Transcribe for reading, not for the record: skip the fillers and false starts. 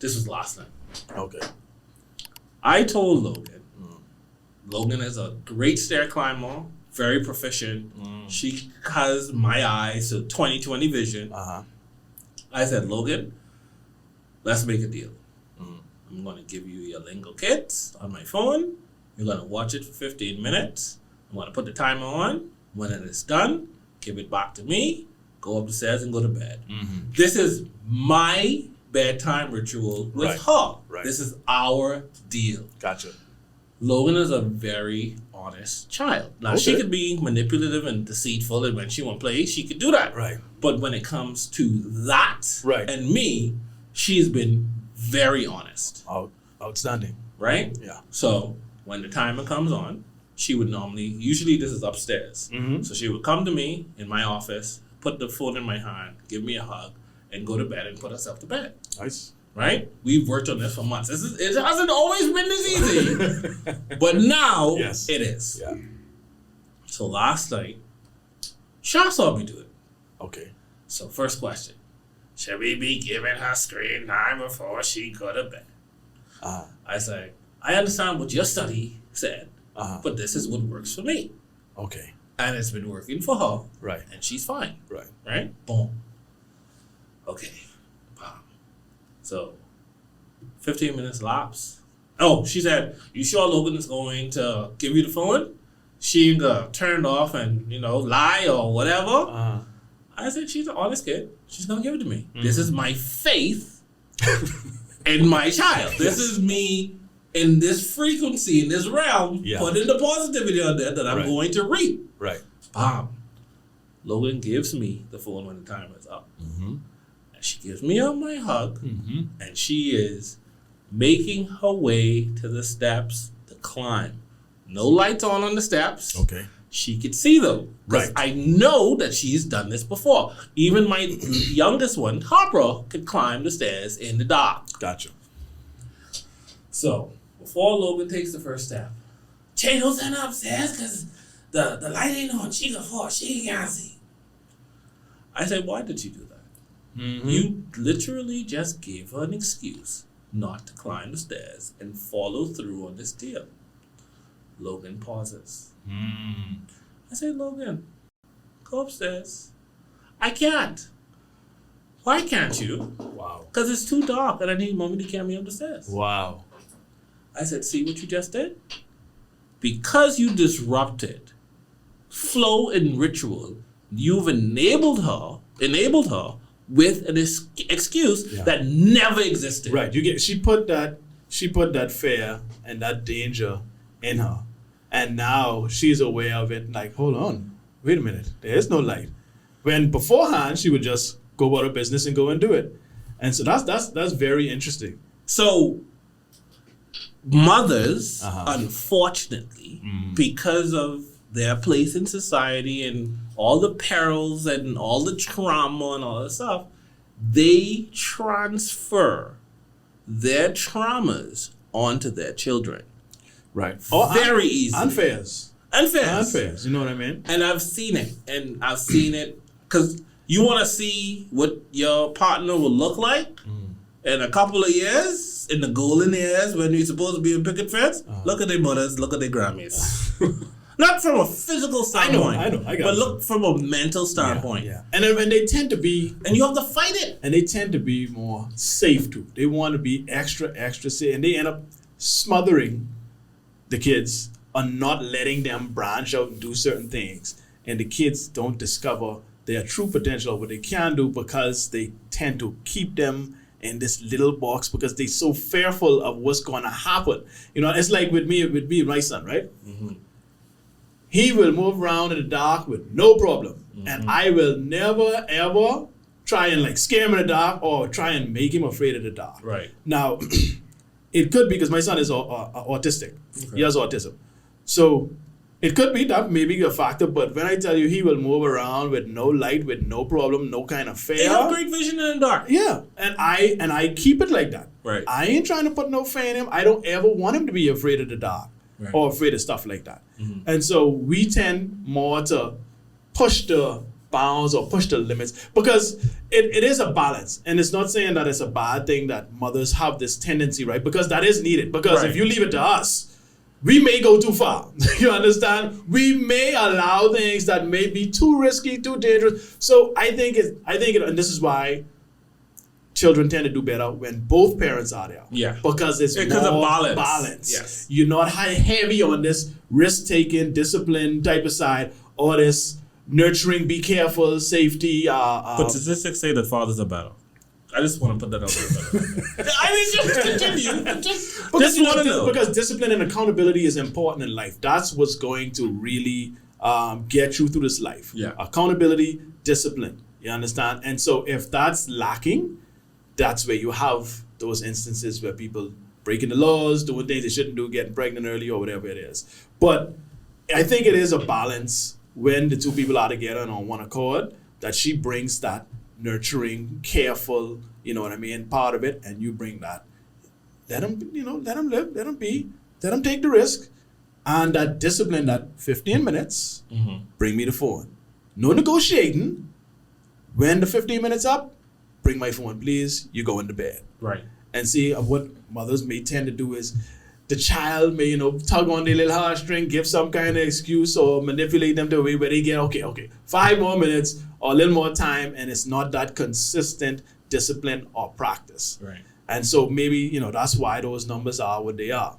This was last night. Okay. I told Logan. Logan is a great stair climber, very proficient. She has my eyes, so 20/20 vision. I said, Logan, let's make a deal. I'm going to give you your Lingo Kits on my phone. You're going to watch it for 15 minutes. I'm going to put the timer on. When it is done, give it back to me, go up the stairs and go to bed. This is my bedtime ritual with her. This is our deal. Gotcha. Logan is a very honest child. Now, she could be manipulative and deceitful, and when she won't play, she could do that. Right. But when it comes to that and me, she's been very honest. Outstanding. Right? Yeah. So when the timer comes on, she would usually this is upstairs. So she would come to me in my office, put the phone in my hand, give me a hug, and go to bed and put herself to bed. Nice. Right? We've worked on this for months. It hasn't always been this easy. But now it is. Yeah. So last night, Shaw saw me do it. Okay. So first question. Should we be giving her screen time before she go to bed? I say, I understand what your study said, but this is what works for me. Okay. And it's been working for her. Right. And she's fine. Right. Right? Boom. Okay. So 15 minutes lapse. Oh, she said, you sure Logan is going to give you the phone? She ain't turn it off and, lie or whatever. I said, she's an honest kid. She's going to give it to me. This is my faith in my child. This is me in this frequency, in this realm, putting the positivity on there that I'm going to reap. Right. Bam. Logan gives me the phone when the timer is up. And she gives me my hug. And she is making her way to the steps to climb. No lights on the steps. Okay. She could see them. Because I know that she's done this before. Even my youngest one, Harper, could climb the stairs in the dark. Gotcha. So, before Logan takes the first step, Jay, don't send her upstairs because the light ain't on. She can fall. She can't see. I said, why did you do that? You literally just gave her an excuse not to climb the stairs and follow through on this deal. Logan pauses. I say, Logan, go upstairs. I can't. Why can't you? Wow. Because it's too dark and I need mommy to carry me up the stairs. Wow. I said, see what you just did? Because you disrupted flow and ritual, you've enabled her with an excuse that never existed. Right. She put that fear and that danger in her. And now she's aware of it, like, hold on, wait a minute, there is no light. When beforehand, she would just go about her business and go and do it. And so that's very interesting. So mothers, unfortunately, because of their place in society and all the perils and all the trauma and all that stuff, they transfer their traumas onto their children. Right. Very easy. Unfairs. You know what I mean? And I've seen it. Because you want to see what your partner will look like in a couple of years, in the golden years when you're supposed to be in picket fence. Look at their mothers, look at their Grammys. Not from a physical standpoint. I know. But look from a mental standpoint. Yeah. And then when they tend to be... And you have to fight it. And they tend to be more safe too. They want to be extra safe. And they end up smothering the kids on not letting them branch out and do certain things. And the kids don't discover their true potential, what they can do, because they tend to keep them in this little box because they're so fearful of what's going to happen. It's like with me and my son, right? He will move around in the dark with no problem. And I will never, ever try and scare him in the dark or try and make him afraid of the dark. Right. Now, it could be because my son is autistic. Okay. He has autism. So it could be that maybe a factor, but when I tell you he will move around with no light, with no problem, no kind of fear. They have great vision in the dark. Yeah. And I keep it like that. Right. I ain't trying to put no fear in him. I don't ever want him to be afraid of the dark or afraid of stuff like that. And so we tend more to push the bounds or push the limits, because it is a balance. And it's not saying that it's a bad thing that mothers have this tendency, right? Because that is needed. Because if you leave it to us, we may go too far. You understand? We may allow things that may be too risky, too dangerous. So I think and this is why children tend to do better when both parents are there. Yeah. Because it's more balance. Yes. You're not heavy on this risk-taking, discipline type of side, or this nurturing, be careful, safety. But statistics say that fathers are better. I just want to put that out there. I mean, just continue. Just want to know. Because discipline and accountability is important in life. That's what's going to really get you through this life. Yeah. Accountability, discipline. You understand? And so if that's lacking, that's where you have those instances where people breaking the laws, doing things they shouldn't do, getting pregnant early or whatever it is. But I think it is a balance when the two people are together and on one accord, that she brings that nurturing, careful, you know what I mean, part of it, and you bring that. Let them live, let them be, let them take the risk, and that discipline, that 15 minutes, bring me the phone. No negotiating. When the 15 minutes up, bring my phone, please. You go into bed. Right. And see, what mothers may tend to do is the child may, tug on their little heartstring, give some kind of excuse or manipulate them to a way where they get, okay, 5 more minutes or a little more time, and it's not that consistent discipline or practice. Right. And so maybe, that's why those numbers are what they are.